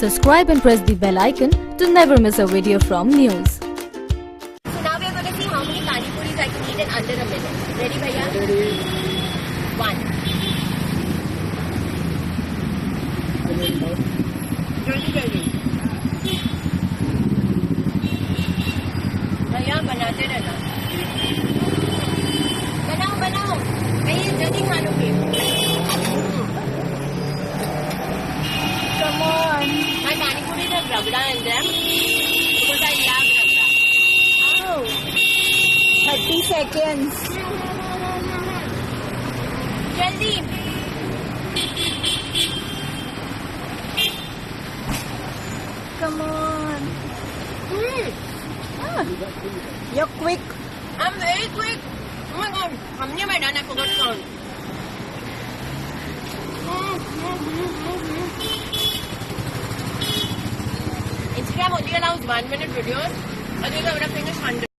Subscribe and press the bell icon to never miss a video from news. So now we are going to see how many pani puris I can eat in under a minute. Ready, bhaiya? Ready. 1. जल्दी भैया बनाते रहना. बनाओ मैं ये जल्दी खा लूंगी. Come on. My pani puris have ragda in them because I love ragda. Ow. 30 seconds. जल्दी. Come on. You're quick. I'm very quick. Oh my god, how many have I done? I forgot to count. Instagram only allows 1 minute videos. Otherwise I would have finished 100.